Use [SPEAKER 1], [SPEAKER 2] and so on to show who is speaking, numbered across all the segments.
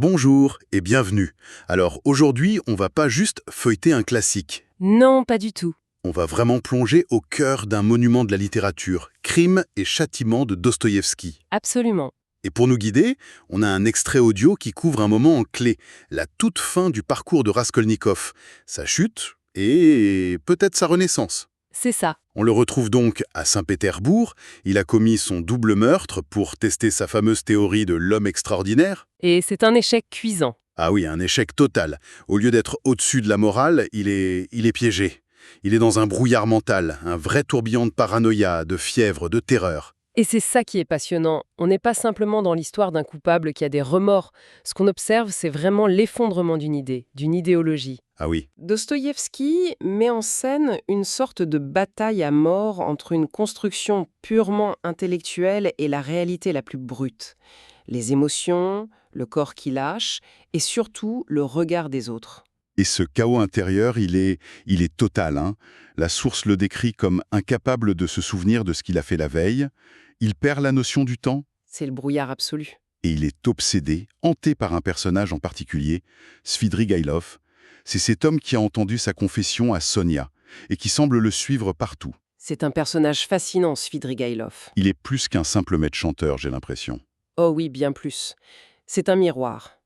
[SPEAKER 1] Bonjour et bienvenue. Alors aujourd'hui, on va pas juste feuilleter un classique.
[SPEAKER 2] Non, pas du tout.
[SPEAKER 1] On va vraiment plonger au cœur d'un monument de la littérature, Crime et châtiment de Dostoïevski.
[SPEAKER 2] Absolument.
[SPEAKER 1] Et pour nous guider, on a un extrait audio qui couvre un moment en clé, la toute fin du parcours de Raskolnikov, sa chute et peut-être sa renaissance.
[SPEAKER 2] C'est ça.
[SPEAKER 1] On le retrouve donc à Saint-Pétersbourg. Il a commis son double meurtre pour tester sa fameuse théorie de l'homme extraordinaire.
[SPEAKER 2] Et c'est un échec cuisant.
[SPEAKER 1] Ah oui, un échec total. Au lieu d'être au-dessus de la morale, il est piégé. Il est dans un brouillard mental, un vrai tourbillon de paranoïa, de fièvre, de terreur.
[SPEAKER 2] Et c'est ça qui est passionnant. On n'est pas simplement dans l'histoire d'un coupable qui a des remords. Ce qu'on observe, c'est vraiment l'effondrement d'une idée, d'une idéologie.
[SPEAKER 1] Ah oui,
[SPEAKER 2] Dostoïevski met en scène une sorte de bataille à mort entre une construction purement intellectuelle et la réalité la plus brute. Les émotions, le corps qui lâche, et surtout le regard des autres.
[SPEAKER 1] et ce chaos intérieur, il est total, hein. La source le décrit comme incapable de se souvenir de ce qu'il a fait la veille. Il perd la notion du temps
[SPEAKER 2] C'est le brouillard absolu.
[SPEAKER 1] et il est obsédé, hanté par un personnage en particulier, Svidrigaïlov. C'est cet homme qui a entendu sa confession à Sonia et qui semble le suivre partout.
[SPEAKER 2] C'est un personnage fascinant, Svidrigaïlov.
[SPEAKER 1] Il est plus qu'un simple maître chanteur, j'ai l'impression.
[SPEAKER 2] Oh oui, bien plus. C'est un miroir.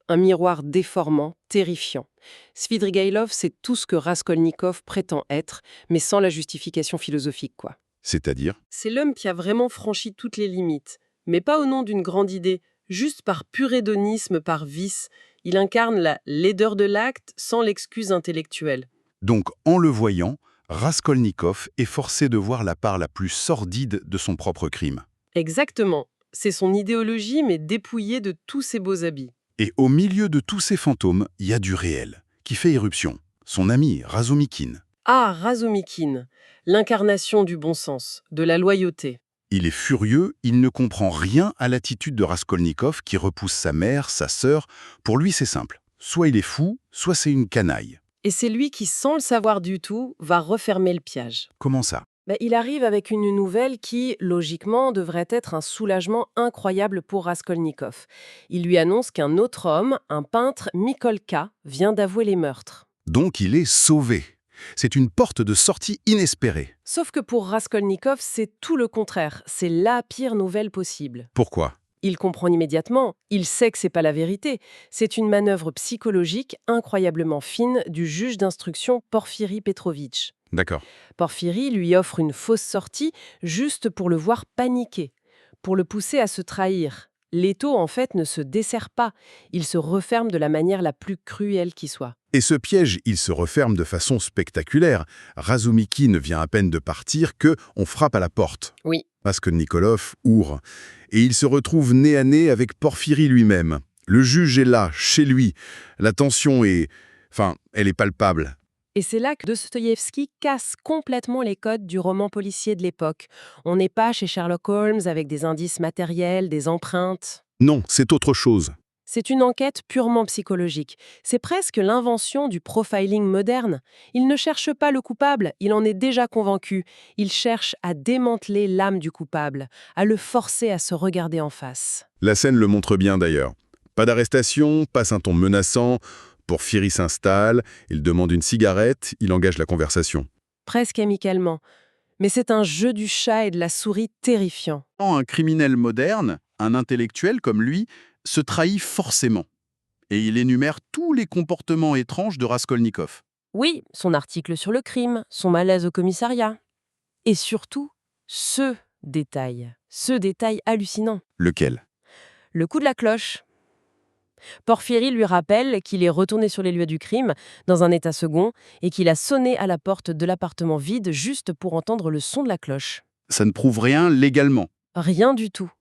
[SPEAKER 2] Un miroir déformant, terrifiant. Svidrigaïlov, c'est tout ce que Raskolnikov prétend être, mais sans la justification philosophique, quoi.
[SPEAKER 1] C'est-à-dire,
[SPEAKER 2] C'est l'homme qui a vraiment franchi toutes les limites, mais pas au nom d'une grande idée, juste par pur hédonisme, par vice. Il incarne la laideur de l'acte sans l'excuse intellectuelle.
[SPEAKER 1] donc en le voyant, Raskolnikov est forcé de voir la part la plus sordide de son propre crime.
[SPEAKER 2] Exactement. C'est son idéologie, mais dépouillée de tous ses beaux habits.
[SPEAKER 1] Et au milieu de tous ces fantômes, il y a du réel, qui fait éruption. Son ami, Razumikhin.
[SPEAKER 2] Ah, Razumikhin, l'incarnation du bon sens, de la loyauté.
[SPEAKER 1] Il est furieux, il ne comprend rien à l'attitude de Raskolnikov qui repousse sa mère, sa sœur. Pour lui, c'est simple. Soit il est fou, soit c'est une canaille.
[SPEAKER 2] Et c'est lui qui, sans le savoir du tout, va refermer le piège.
[SPEAKER 1] Comment ça?
[SPEAKER 2] Il arrive avec une nouvelle qui, logiquement, devrait être un soulagement incroyable pour Raskolnikov. Il lui annonce qu'un autre homme, un peintre, Mikolka, vient d'avouer les meurtres.
[SPEAKER 1] Donc il est sauvé. C'est une porte de sortie inespérée.
[SPEAKER 2] Sauf que pour Raskolnikov, c'est tout le contraire. C'est la pire nouvelle possible.
[SPEAKER 1] Pourquoi?
[SPEAKER 2] Il comprend immédiatement, il sait que c'est pas la vérité. C'est une manœuvre psychologique incroyablement fine du juge d'instruction Porfiri Petrovitch.
[SPEAKER 1] D'accord.
[SPEAKER 2] Porphyri lui offre une fausse sortie juste pour le voir paniquer, pour le pousser à se trahir. L'étau, en fait, ne se desserre pas. Il se referme de la manière la plus cruelle qui soit.
[SPEAKER 1] Et ce piège, il se referme de façon spectaculaire. Razumikhin vient à peine de partir que on frappe à la porte.
[SPEAKER 2] Oui.
[SPEAKER 1] Raskolnikov ouvre. Et il se retrouve nez à nez avec Porphyri lui-même. Le juge est là, chez lui. La tension est... Enfin, elle est palpable.
[SPEAKER 2] Et c'est là que Dostoïevski casse complètement les codes du roman policier de l'époque. On n'est pas chez Sherlock Holmes avec des indices matériels, des empreintes.
[SPEAKER 1] Non, c'est autre chose.
[SPEAKER 2] C'est une enquête purement psychologique. C'est presque l'invention du profiling moderne. Il ne cherche pas le coupable, il en est déjà convaincu. Il cherche à démanteler l'âme du coupable, à le forcer à se regarder en face.
[SPEAKER 1] La scène le montre bien d'ailleurs. Pas d'arrestation, passe un ton menaçant. Porphyri s'installe, il demande une cigarette, il engage la conversation.
[SPEAKER 2] Presque amicalement. Mais c'est un jeu du chat et de la souris terrifiant.
[SPEAKER 1] Un criminel moderne, un intellectuel comme lui, se trahit forcément. Et il énumère tous les comportements étranges de Raskolnikov.
[SPEAKER 2] Oui, son article sur le crime, son malaise au commissariat. Et surtout, ce détail hallucinant.
[SPEAKER 1] Lequel?
[SPEAKER 2] Le coup de la cloche. Porphyri lui rappelle qu'il est retourné sur les lieux du crime, dans un état second, et qu'il a sonné à la porte de l'appartement vide juste pour entendre le son de la cloche.
[SPEAKER 1] Ça ne prouve rien légalement.
[SPEAKER 2] Rien du tout.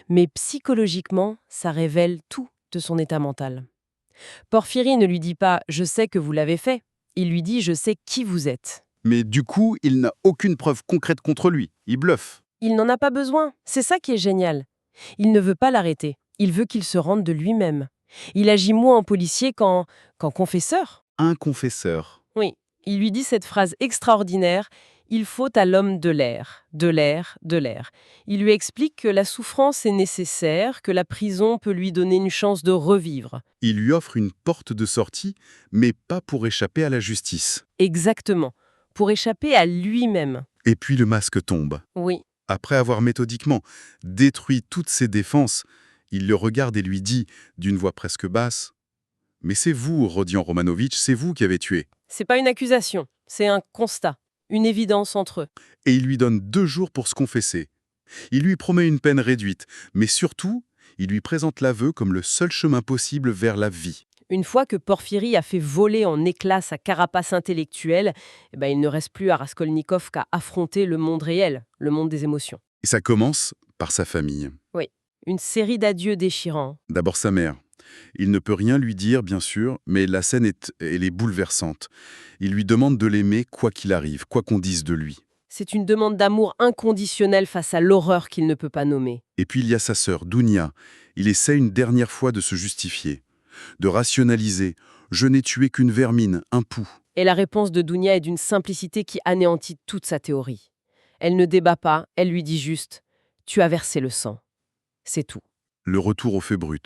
[SPEAKER 2] Mais psychologiquement, ça révèle tout de son état mental. Porphyri ne lui dit pas « je sais que vous l'avez fait », il lui dit « je sais qui vous êtes ».
[SPEAKER 1] Mais du coup, il n'a aucune preuve concrète contre lui. Il bluffe.
[SPEAKER 2] Il n'en a pas besoin, c'est ça qui est génial. Il ne veut pas l'arrêter, il veut qu'il se rende de lui-même. Il agit moins en policier qu'en confesseur.
[SPEAKER 1] Un confesseur.
[SPEAKER 2] Oui, il lui dit cette phrase extraordinaire. Il faut à l'homme de l'air, de l'air, de l'air. Il lui explique que la souffrance est nécessaire, que la prison peut lui donner une chance de revivre.
[SPEAKER 1] Il lui offre une porte de sortie, mais pas pour échapper à la justice.
[SPEAKER 2] Exactement, pour échapper à lui-même.
[SPEAKER 1] Et puis le masque tombe.
[SPEAKER 2] Oui,
[SPEAKER 1] Après avoir méthodiquement détruit toutes ses défenses, il le regarde et lui dit, d'une voix presque basse, « Mais c'est vous, Rodion Romanovitch, c'est vous qui avez tué. »
[SPEAKER 2] c'est pas une accusation, c'est un constat, une évidence entre eux.
[SPEAKER 1] Et il lui donne 2 jours pour se confesser. Il lui promet une peine réduite, mais surtout, il lui présente l'aveu comme le seul chemin possible vers la vie.
[SPEAKER 2] Une fois que Porphyri a fait voler en éclats sa carapace intellectuelle, il ne reste plus à Raskolnikov qu'à affronter le monde réel, le monde des émotions.
[SPEAKER 1] Et ça commence par sa famille.
[SPEAKER 2] Oui, une série d'adieux déchirants.
[SPEAKER 1] D'abord sa mère. Il ne peut rien lui dire, bien sûr, mais la scène elle est bouleversante. Il lui demande de l'aimer quoi qu'il arrive, quoi qu'on dise de lui.
[SPEAKER 2] C'est une demande d'amour inconditionnel face à l'horreur qu'il ne peut pas nommer.
[SPEAKER 1] Et puis il y a sa sœur, Dounia. Il essaie une dernière fois de se justifier, de rationaliser. Je n'ai tué qu'une vermine, un pou.
[SPEAKER 2] Et la réponse de Dounia est d'une simplicité qui anéantit toute sa théorie. Elle ne débat pas, elle lui dit juste « Tu as versé le sang ». C'est tout.
[SPEAKER 1] Le retour aux faits bruts.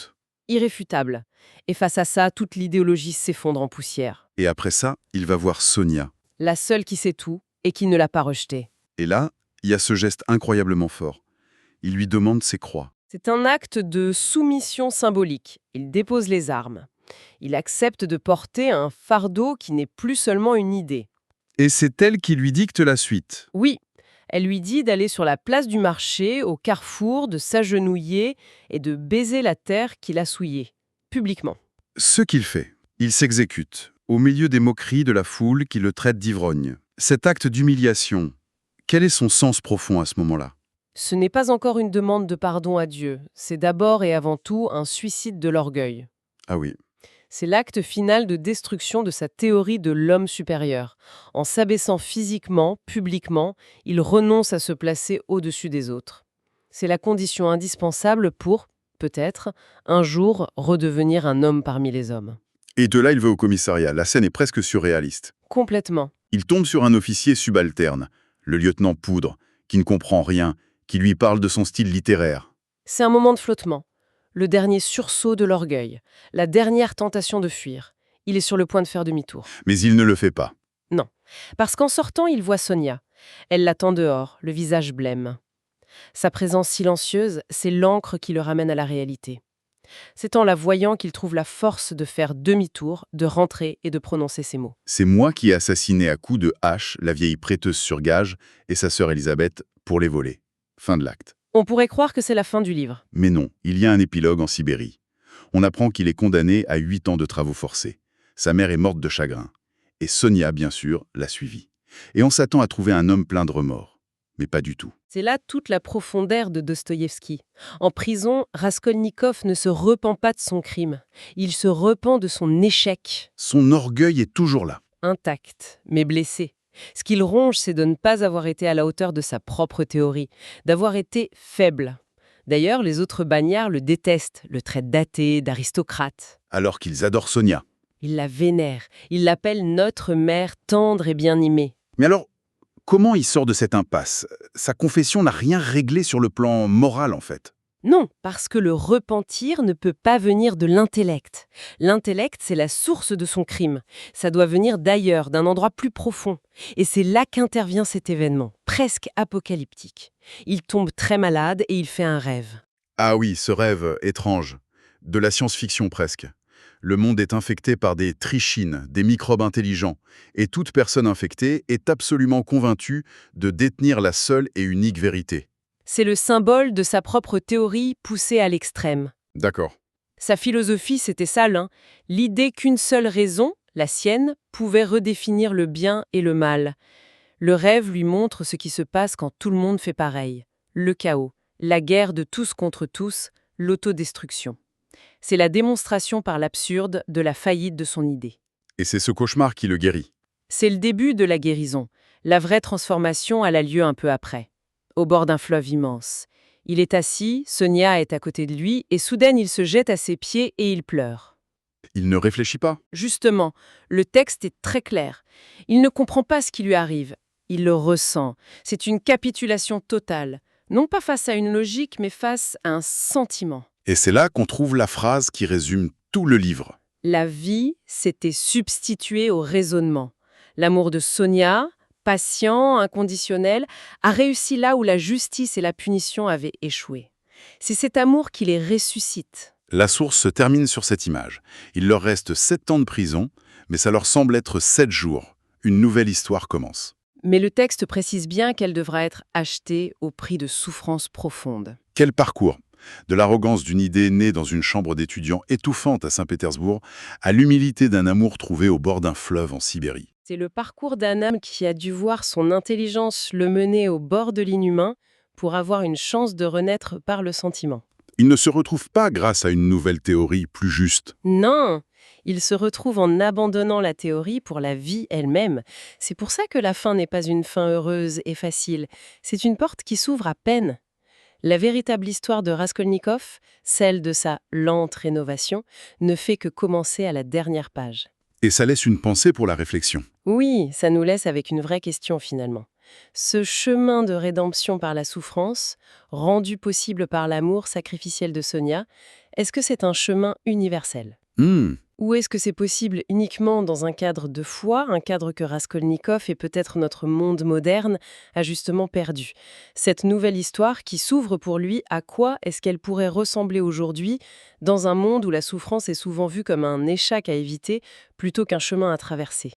[SPEAKER 2] Irréfutable. Et face à ça, toute l'idéologie s'effondre en poussière.
[SPEAKER 1] Et après ça, il va voir Sonia.
[SPEAKER 2] La seule qui sait tout et qui ne l'a pas rejeté.
[SPEAKER 1] Et là, il y a ce geste incroyablement fort. Il lui demande ses croix.
[SPEAKER 2] C'est un acte de soumission symbolique. Il dépose les armes. Il accepte de porter un fardeau qui n'est plus seulement une idée.
[SPEAKER 1] Et c'est elle qui lui dicte la suite.
[SPEAKER 2] Oui, elle lui dit d'aller sur la place du marché, au carrefour, de s'agenouiller et de baiser la terre qu'il a souillée, publiquement.
[SPEAKER 1] Ce qu'il fait, il s'exécute, au milieu des moqueries de la foule qui le traite d'ivrogne. Cet acte d'humiliation, quel est son sens profond à ce moment-là?
[SPEAKER 2] Ce n'est pas encore une demande de pardon à Dieu, c'est d'abord et avant tout un suicide de l'orgueil.
[SPEAKER 1] Ah oui,
[SPEAKER 2] C'est l'acte final de destruction de sa théorie de l'homme supérieur. En s'abaissant physiquement, publiquement, il renonce à se placer au-dessus des autres. C'est la condition indispensable pour, peut-être, un jour redevenir un homme parmi les hommes.
[SPEAKER 1] et de là il va au commissariat. La scène est presque surréaliste.
[SPEAKER 2] Complètement.
[SPEAKER 1] Il tombe sur un officier subalterne, le lieutenant Poudre, qui ne comprend rien, qui lui parle de son style littéraire.
[SPEAKER 2] C'est un moment de flottement. Le dernier sursaut de l'orgueil. La dernière tentation de fuir. Il est sur le point de faire demi-tour.
[SPEAKER 1] Mais il ne le fait pas.
[SPEAKER 2] Non. Parce qu'en sortant, il voit Sonia. Elle l'attend dehors, le visage blême. Sa présence silencieuse, c'est l'encre qui le ramène à la réalité. C'est en la voyant qu'il trouve la force de faire demi-tour, de rentrer et de prononcer ces mots.
[SPEAKER 1] C'est moi qui ai assassiné à coups de hache la vieille prêteuse sur gage et sa sœur Elisabeth pour les voler. Fin de l'acte.
[SPEAKER 2] On pourrait croire que c'est la fin du livre.
[SPEAKER 1] Mais non, il y a un épilogue en Sibérie. On apprend qu'il est condamné à 8 ans de travaux forcés. Sa mère est morte de chagrin. Et Sonia, bien sûr, l'a suivi. Et on s'attend à trouver un homme plein de remords. Mais pas du tout.
[SPEAKER 2] C'est là toute la profondeur de Dostoïevski. En prison, Raskolnikov ne se repent pas de son crime. Il se repent de son échec.
[SPEAKER 1] Son orgueil est toujours là.
[SPEAKER 2] Intact, mais blessé. Ce qu'il ronge, c'est de ne pas avoir été à la hauteur de sa propre théorie, d'avoir été faible. D'ailleurs, les autres bagnards le détestent, le traitent d'athée, d'aristocrate.
[SPEAKER 1] Alors qu'ils adorent Sonia.
[SPEAKER 2] Ils la vénèrent, ils l'appellent notre mère tendre et bien-aimée.
[SPEAKER 1] Mais alors, comment il sort de cette impasse? Sa confession n'a rien réglé sur le plan moral, en fait.
[SPEAKER 2] Non, parce que le repentir ne peut pas venir de l'intellect. L'intellect, c'est la source de son crime. Ça doit venir d'ailleurs, d'un endroit plus profond. Et c'est là qu'intervient cet événement, presque apocalyptique. Il tombe très malade et il fait un rêve.
[SPEAKER 1] Ah oui, ce rêve étrange. De la science-fiction presque. Le monde est infecté par des trichines, des microbes intelligents, et toute personne infectée est absolument convaincue de détenir la seule et unique vérité.
[SPEAKER 2] C'est le symbole de sa propre théorie poussée à l'extrême.
[SPEAKER 1] D'accord.
[SPEAKER 2] Sa philosophie, c'était ça, l'idée qu'une seule raison, la sienne, pouvait redéfinir le bien et le mal. Le rêve lui montre ce qui se passe quand tout le monde fait pareil. Le chaos, la guerre de tous contre tous, l'autodestruction. C'est la démonstration par l'absurde de la faillite de son idée.
[SPEAKER 1] Et c'est ce cauchemar qui le guérit.
[SPEAKER 2] C'est le début de la guérison. La vraie transformation, elle a lieu un peu après. Au bord d'un fleuve immense. Il est assis, Sonia est à côté de lui, et soudain il se jette à ses pieds et il pleure.
[SPEAKER 1] Il ne réfléchit pas.
[SPEAKER 2] Justement, le texte est très clair. Il ne comprend pas ce qui lui arrive. Il le ressent. C'est une capitulation totale. Non pas face à une logique, mais face à un sentiment.
[SPEAKER 1] Et c'est là qu'on trouve la phrase qui résume tout le livre.
[SPEAKER 2] La vie s'était substituée au raisonnement. L'amour de Sonia, patient, inconditionnel, a réussi là où la justice et la punition avaient échoué. C'est cet amour qui les ressuscite.
[SPEAKER 1] La source se termine sur cette image. Il leur reste 7 ans de prison, mais ça leur semble être 7 jours. Une nouvelle histoire commence.
[SPEAKER 2] Mais le texte précise bien qu'elle devra être achetée au prix de souffrances profondes.
[SPEAKER 1] Quel parcours! De l'arrogance d'une idée née dans une chambre d'étudiants étouffante à Saint-Pétersbourg, à l'humilité d'un amour trouvé au bord d'un fleuve en Sibérie.
[SPEAKER 2] C'est le parcours d'un homme qui a dû voir son intelligence le mener au bord de l'inhumain pour avoir une chance de renaître par le sentiment.
[SPEAKER 1] Il ne se retrouve pas grâce à une nouvelle théorie plus juste.
[SPEAKER 2] Non, il se retrouve en abandonnant la théorie pour la vie elle-même. C'est pour ça que la fin n'est pas une fin heureuse et facile. C'est une porte qui s'ouvre à peine. La véritable histoire de Raskolnikov, celle de sa lente rénovation, ne fait que commencer à la dernière page.
[SPEAKER 1] Et ça laisse une pensée pour la réflexion.
[SPEAKER 2] Oui, ça nous laisse avec une vraie question finalement. Ce chemin de rédemption par la souffrance, rendu possible par l'amour sacrificiel de Sonia, est-ce que c'est un chemin universel ?
[SPEAKER 1] Hmm.
[SPEAKER 2] Ou est-ce que c'est possible uniquement dans un cadre de foi, un cadre que Raskolnikov et peut-être notre monde moderne a justement perdu? Cette nouvelle histoire qui s'ouvre pour lui, à quoi est-ce qu'elle pourrait ressembler aujourd'hui dans un monde où la souffrance est souvent vue comme un échec à éviter plutôt qu'un chemin à traverser?